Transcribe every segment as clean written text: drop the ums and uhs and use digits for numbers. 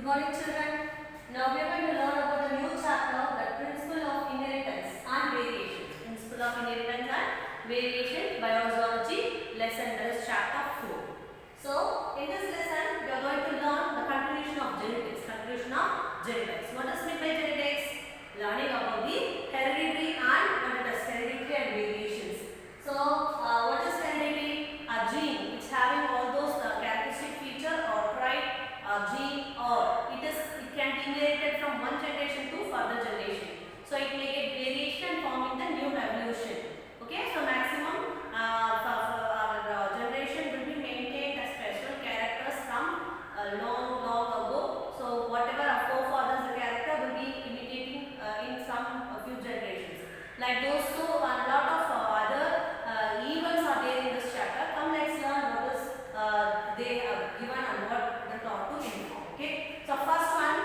morning children. Now we are going to learn about the new chapter, the principle of inheritance and variation. Principle of inheritance and variation, biology lesson, that is chapter 4. So in this lesson we are going to learn the continuation of genetics. Continuation of genetics. What is meant by genetics? Learning about the hereditary and what it is hereditary and variations. So what is hereditary? A gene which having all those characteristic feature or trait gene, or it can be inherited from one generation to further generation. So it may get variation forming the new evolution. Okay, so maximum for our generation will be maintained as special characters from long ago. So whatever our forefathers the character will be imitating in some few generations. Like those two, a lot of other events are there in this chapter. Come, let's learn what is they have given and what they taught to inform. Okay, so first one,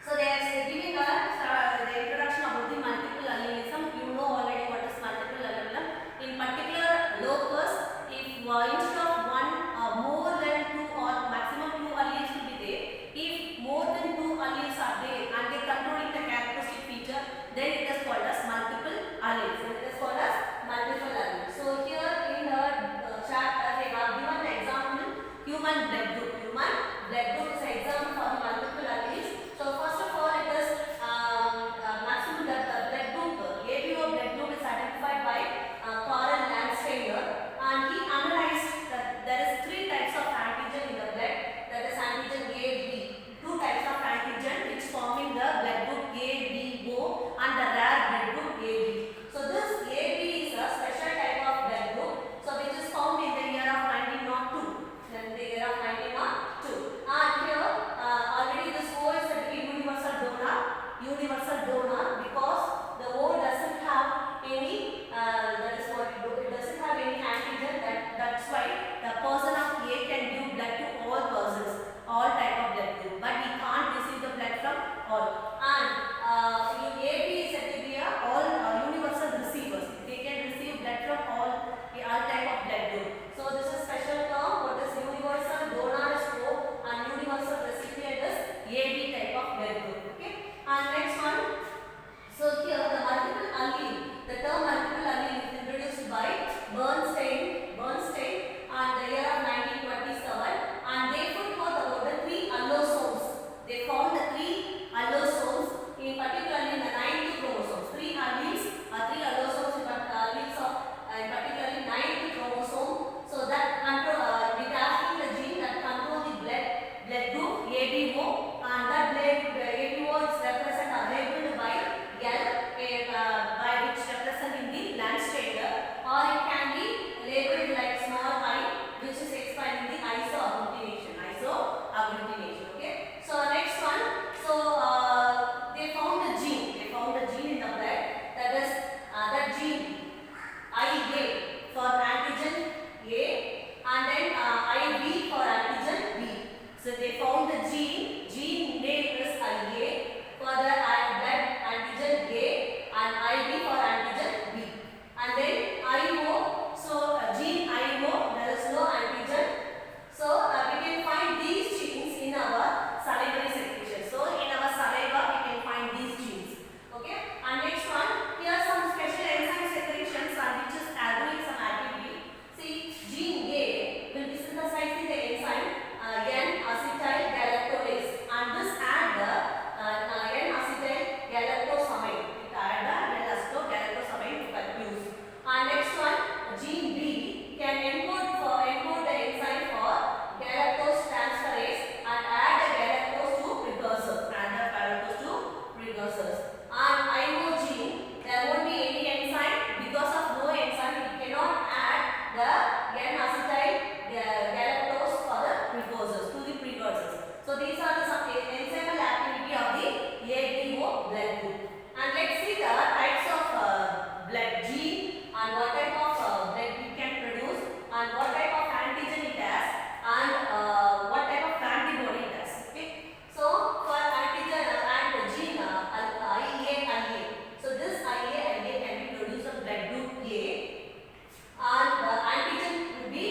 so they are giving us the introduction about the multiple allelism. You know already what is multiple allelism. In particular locus, if instead of one, more than two or maximum two alleles will be there. If more than two alleles are there and they controlling the characteristic feature, then it is called as multiple alleles. So it is called as multiple alleles. So here in the chapter they have given the example human blood group. Human blood group is an example for the multiple alleles. So first of all, it is maximum blood group. ABO blood group is identified by Karl Landsteiner, and he analyzed that there is three types of antigen in the blood. That is antigen A, B. Two types of antigen which forming the blood group A, B, O, and the rare blood group AB. So this AB is a special type of blood group, so which is found in the year of 1902. In the year of 1902. And here already this O is said to be universal donor. Universal donor because the O doesn't have any that is what it doesn't have any antigen. That's why the person of A can give blood to all persons, all type of blood group, but he can't receive the blood from all. And AB is said to be all universal receivers. They can receive blood from all type of blood group. So this is special term. What is universal donor is O and universal recipient is AB type of blood group. Okay. And next one. So here the multiple allele. The term multiple allele is introduced by Bernstein and the year of 1927, and they put forth about the three allosomes. They found the three allosomes, in particularly in the 9th chromosomes. Three alleles, three allosomes in alleles of particularly 9th chromosome. So that control it has the gene that control the blood group ABO, and that blood ABO is represented or labeled by L, by which representing the Landsteiner, or it can be labeled like small I, which is explaining the isoagglutination. Okay. So next one. So they found the gene. They found the gene in the blood. That is that gene IA for antigen A, and then IB for antigen B. So they found the gene name is IA for the blood antigen A and IB for antigen B. And then IO, so gene IO, there is no antigen. So we can find these genes in our salivary secretion. So in our saliva we can find these genes. Okay. And next one, here some special enzyme secretions and which is doing some activity. See, gene A will be synthesizing the enzyme N-acetyl galactolase, and this add the N-acetyl galactosamine. It add the N-acetyl galactosamine to produce. And next one, gene B can encode the enzyme for galactose transferase and add the galactose to precursors. And IO gene, there won't be any enzyme. Because of no enzyme, it cannot add the N-acetyl galactose for the precursors, So these are the some enzymal activity of the ABO blood group. And let's see the types of blood gene and what type of blood it can produce and what type of antigen it has and what type of antibody it has. Okay. So for antigen and gene IA. So this IA can be produced of blood group A, and the antigen will be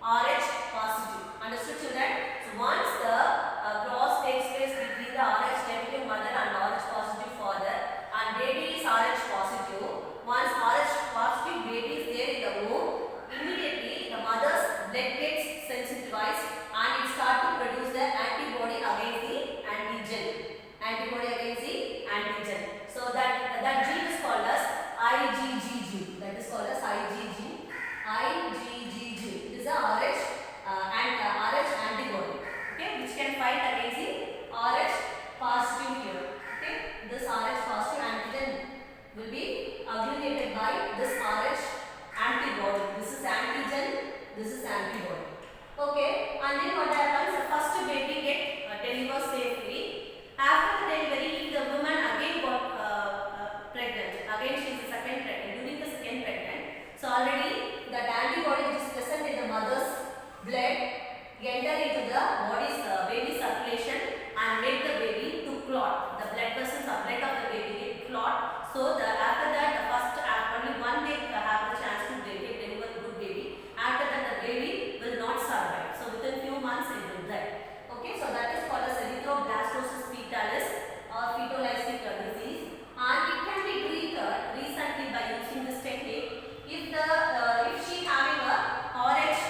RH positive. Understood, children? So once the cross takes place between the RH negative mother and RH positive father, and baby is RH positive, once RH positive baby is there in the womb, immediately the mother's blood gets sensitized and it starts to produce the antibody against the antigen. Antibody against the antigen. So that gene is called as IgG gene. That is called as IgG. IgG gene. It is a RH RH antibody. Okay, which can fight against the RH positive here. Okay, this RH positive antigen will be aggregated by this RH antibody. This is antigen. This is antibody. Okay, and then what happens? The first baby get delivered safely. After the delivery, if the woman again got pregnant, again she is the second pregnant, during the second pregnant, so already that antibody which is present in the mother's blood enter into the body's baby circulation and make the baby to clot. The blood vessels or blood of the baby get clot. So after that, the first only one day have the chance to deliver good baby. After that, the baby will not survive. So within few months it will die. Okay, so that is called as erythroblastosis fetalis or fetolystic disease, and it can be treated recently by using this technique. If she having a RH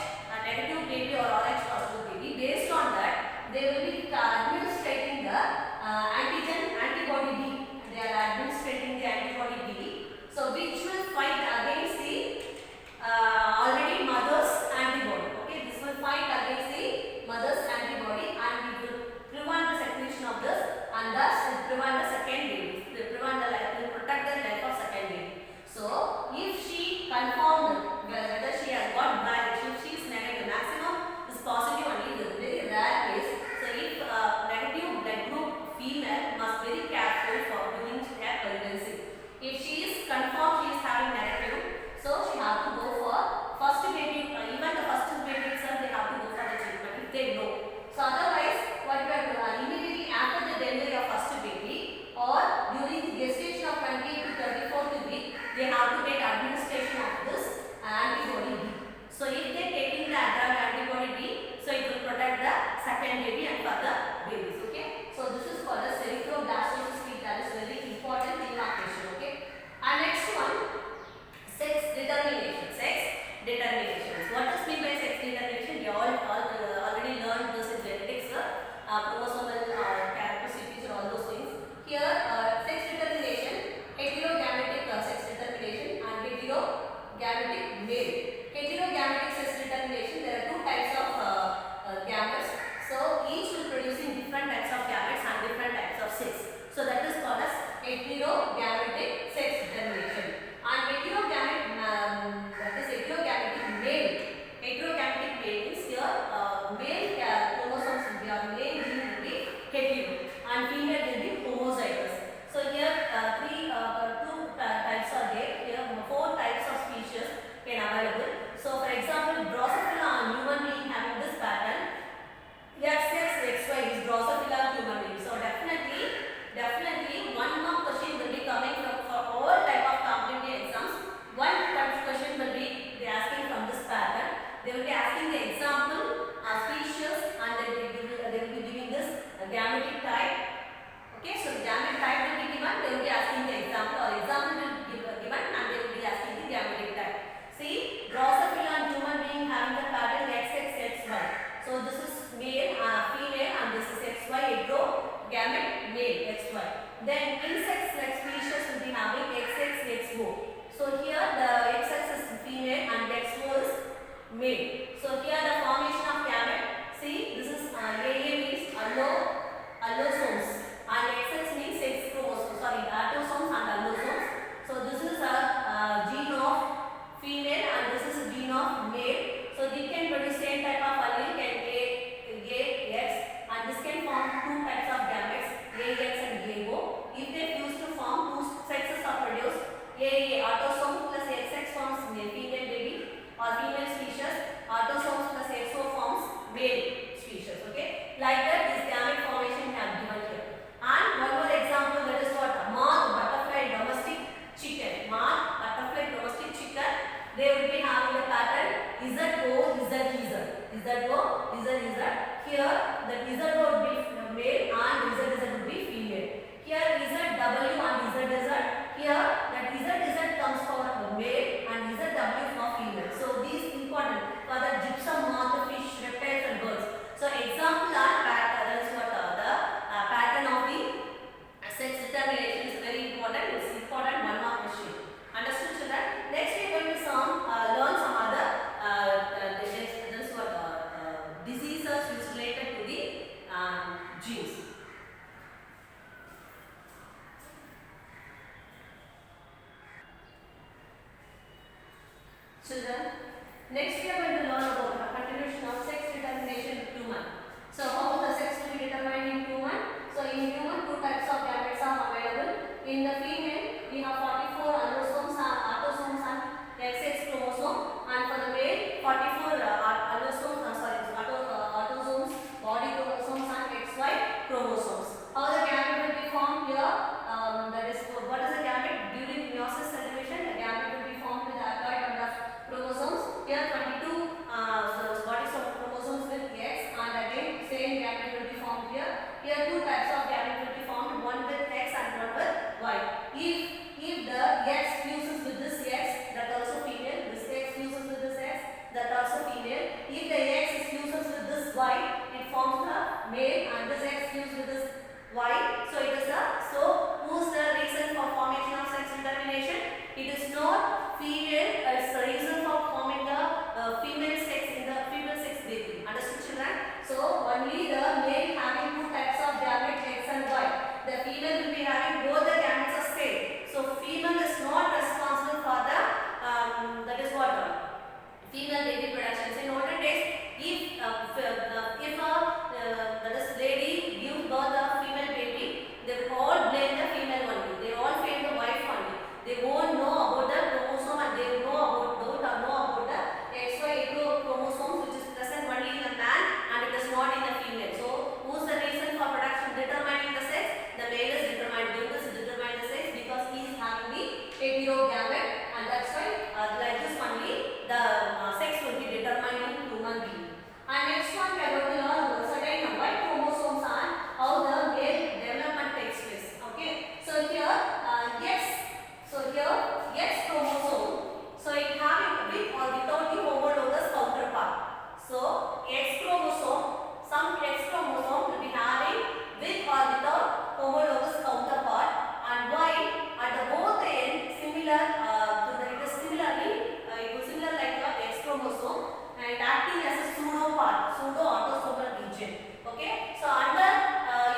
negative baby or RH positive baby, based on that they will be administrating the antibody B. They are administrating the antibody B. So which will fight against the already mother's antibody. Okay, this will fight against the mother's antibody and it will prevent the secretion of this and thus will prevent the second baby. It will prevent the life, will protect the life of second baby. So if she confirmed whether she has got blood, if she is negative, maximum is positive only, it is very rare case. So if negative blood group female must very careful for doing their pregnancy. If she is confirmed she is having negative, so she have to go for first baby, even the first baby itself they have to go for the treatment if they know. So otherwise what we are doing immediately after the delivery of first baby or during the gestation of 28 to 34th week, they have to take administration of this antibody B. So if they are taking the drug antibody B, so it will protect the second baby and further babies. Okay, so this is called as erythroblastosis fetalis, very important in our patient. Okay, and next one, sex determination. Sex determination. What does mean by sex determination? We all already learned this in genetics, chromosomal characteristics and all those things. Here, sex determination, heterogametic sex determination and heterogametic male. Heterogametic sex determination, there are two types of gametes. So each will producing different types of gametes and different types of sex. So that is called as heterogametic sex determination. And heterogametic that is heterogametic male. Heterogametic male is here male chromosomes will be or male gene will be hetero and female will be homozygous. So here two types are there. Here 4 types of species can available. So for example, Drosophila on human being having this pattern, XXXY is Drosophila human being. So definitely one more question will be coming from for all type of competitive exams. One question will be they asking from this pattern. They will be asking the example species and they will be giving this gametic type. Okay, so the gametic type will be given. They will be asking the example or example will be given and they will be asking the gametic type. See, Drosophila and human being having the pattern XXXY. So this is male, female, and this is XY heterogamete male XY. Then insects like species will be having XXXO. So here the XX is female and XO is male. So here the formation of gamete. See, this is AA means allosomes and XX means sex chromosomes. Sorry, autosomes and allosomes. So this is a gene of female and this is a gene of male. So they can produce same type of allele, can AX, and this can form two types of gametes, AX and AO. If they fuse to form, two sexes are produced. AA autosome plus XX forms male female baby or female species. Autosomes plus XO forms male species. Okay, like that this gamete formation have given here. And one more example, that is what moth, butterfly, domestic chicken. Moth, butterfly, domestic chicken. They will be having the pattern ZOUGH. Z here that Z would be male and Z would be female. Here ZW and ZZ. Here that ZZ comes for male and ZW for female. So these important for the gypsum moth, the fish, reptiles and birds. So example are pattern. That is what the pattern of the sex determination is very important. It's important one mark question. Understood children? Next we are going to learn some other diseases which is related to the genes. Children, next we are going to learn about the continuation of sex determination in human. So how the sex will be determined in human? So in human, two types of gametes are available. In the female, we have 44 allosomes and autosomes and XX chromosome, and for the male, 44 autosomes, body chromosomes and XY chromosomes. How the gamete will be formed here? That is, what is the gamete? During meiosis celebration, the gamete will be formed with the haploid number of chromosomes. Here 22 bodies of chromosomes with X, and again same gamete will be formed here. Here two types of gamete will be formed, one with X and one with Y. If the X fuses with this X, that also female. This X fuses with this X, that also female. If the X fuses with this Y, it forms the male, and this X fuses with this Y, so it is the. So who's the reason for formation of sex determination? It is not female. It's the reason for forming the female sex in the female sex baby. Understood children? So only the male having two types of gametes X and Y. The female will be having both the gametes are same. So female is not responsible for the that is what female baby production. So in olden days, if that is lady give birth a female baby, they will all blame the female only. They all blame the wife only. They won't know about the chromosome, and they don't know about the XY chromosomes which is present only in the man and it is not in the female. So who's the reason for production determining the sex? The male is determined. Doing this determine the sex because he is having the heterogamete, and that's why like this only the sex will be determined in human being. And next one we are going to learn about certain Y chromosomes and how the male development takes place. Okay. So here X chromosome. So it having with or without the homologous counterpart. So X chromosome, some X chromosome will be having with or without homologous counterpart, and Y at the both end similar to the it is similarly it was similar like the X chromosome and acting as a pseudo autosomal region. Okay, so under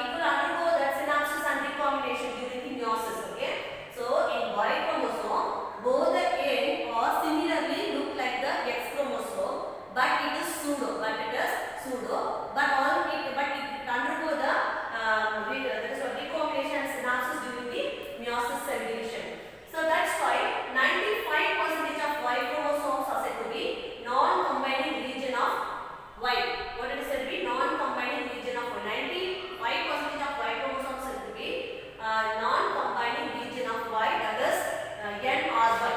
it will undergo that synapses and recombination during the meiosis. Okay, so in Y chromosome both the end or similarly look like the X chromosome, but it is pseudo, but it undergo the recombination and synapses during the meiosis cell division. So that's why 95% of Y chromosomes are said to be non-combining region of Y. What it is said to be? Non-combining region of Y. 95% of Y chromosomes said to be non-combining region of Y, that is NRY.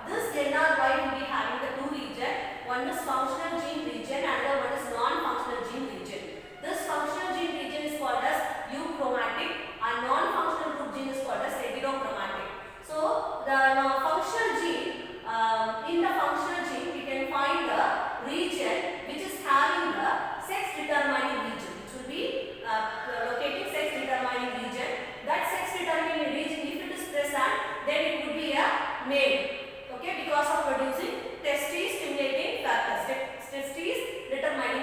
This NRY will be having the two regions. One is functional gene region, another one is non-functional gene region. This functional gene region is called as euchromatic and non-functional group gene is called as heterochromatic. So the functional gene, in the functional gene we can find the region which is having the sex determining region. It will be locating sex determining region. That sex determining region, if it is present, then it would be a male. Okay, because of producing testes stimulating factors, testes determining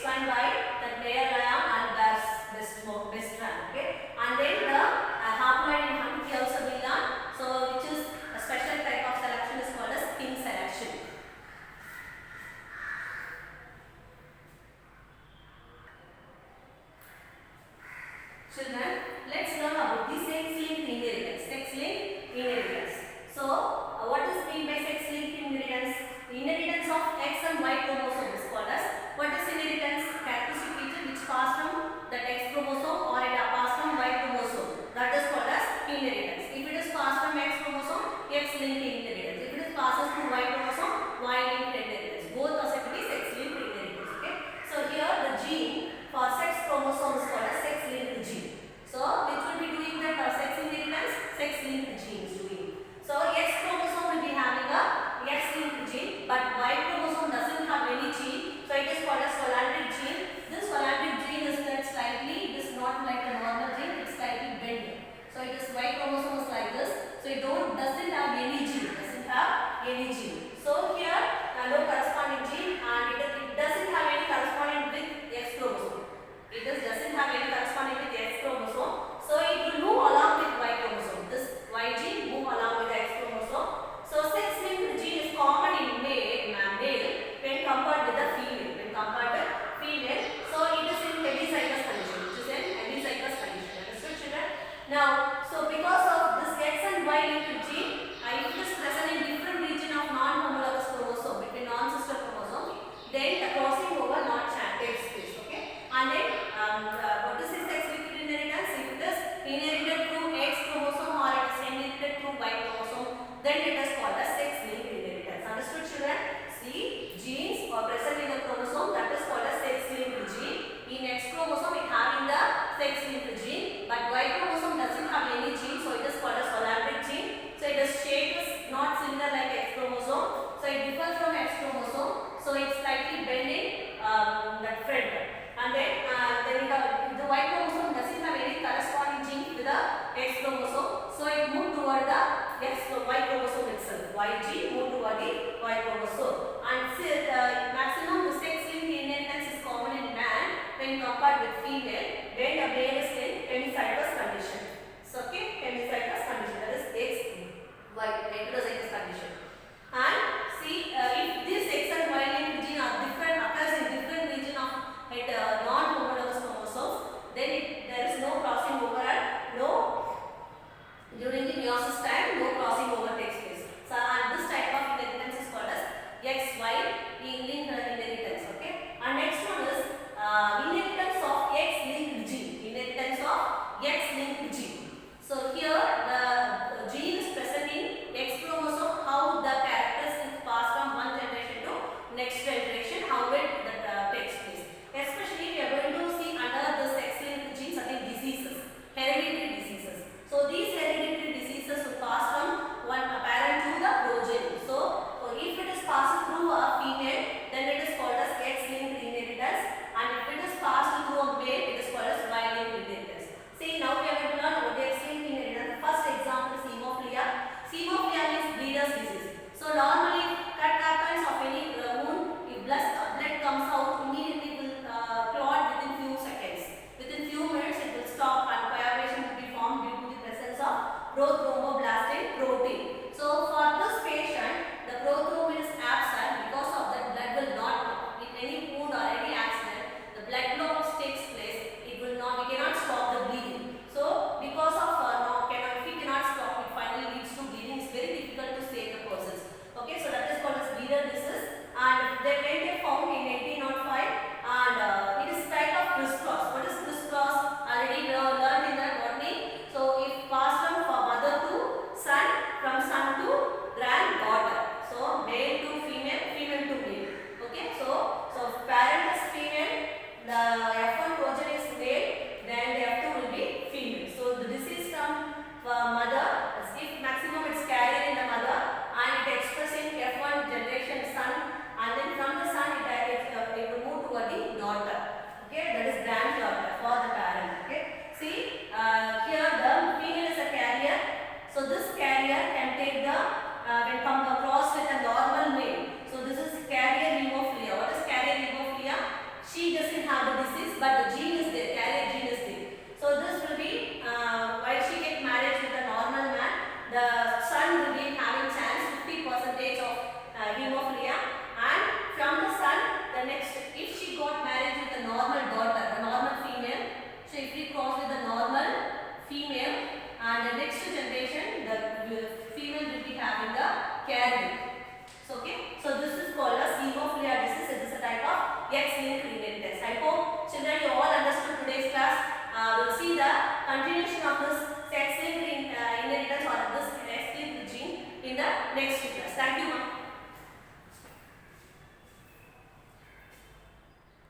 expand by the player ion and best one. Okay, and then the haploid in Humphrey also we learn. So which is a special type of selection is called as king selection. Children, let's learn about the sex-linked inheritance. Sex-linked inheritance. So, what is meant by sex-linked inheritance? Inheritance of X and Y chromosome is called as what is inheritance? Characteristic feature which pass from the X chromosome or it pass from Y chromosome. That is called as inheritance. If it is passed from X chromosome, X-linked inheritance. If it is passes from Y chromosome, Y-linked inheritance. Both are said to be sex-linked inheritance. Okay. So here the gene for sex chromosome is called as sex-linked gene. So which will be doing the sex inheritance? Sex-linked gene is doing. So X chromosome will be having a X-linked gene, but Y chromosome doesn't have any gene. So it is called as solandric gene. This solandric gene is that slightly, it is not like a normal gene, it's slightly bent. So it is Y chromosome is like this. So it doesn't have any gene. Doesn't have any gene. So here no corresponding gene and it doesn't have any corresponding with X chromosome. It doesn't have any corresponding with X chromosome. So it will move along with Y chromosome. This Y gene move along with the X chromosome. So sex-linked gene is common in male when compared with the female. When compared with female, so it is in heterozygous condition. It is in heterozygous condition. Understood, children? Now, so because of this X and Y linked gene, if it is present in different region of non-homologous chromosome between non-sister chromosome, then the crossing over not takes place. Okay, and then what is this sex-linked inheritance? If it is inherited through X chromosome or it is inherited through Y chromosome, then it is called as sex-linked inheritance. Understood, children? See, genes are present in the chromosome, that is called as sex-linked gene. In X chromosome, it having the sex-linked gene, but Y chromosome doesn't have any gene, so it is called as solandric gene. So it is shape is not similar like X chromosome, so it differs from X chromosome. So it's slightly bending that front, and then the Y chromosome doesn't have any corresponding gene with the X chromosome, so it moved toward the Y chromosome itself. Y gene moved toward the Y chromosome, and maximum the sex-linked inheritance is common in man when compared with female when the male is in hemizygous condition. So okay, hemizygous condition, that is X Y heterozygous condition. And see, if this X and Y linked gene are different, occurs in different region of non-homologous chromosomes, then there is no crossing over and during the meiosis time, no crossing over takes place. So and this type of inheritance is called as XY linked inheritance. Okay. And next one is inheritance of X-linked gene. Inheritance of X-linked gene. So here the gene is present in X chromosome. How the characters is passed from one generation She doesn't have the disease, but the gene is there, carrier gene is there. So this will be while she get married with a normal man, the son will be having chance 50% of hemophilia, and from the son, the next, if she got married with a normal daughter, the normal female, so if we cross with the normal female, and the next generation, the female will be having the carrier. So, okay, so this is called as hemophilia disease. It is a type of X-linked inheritance. I hope children you all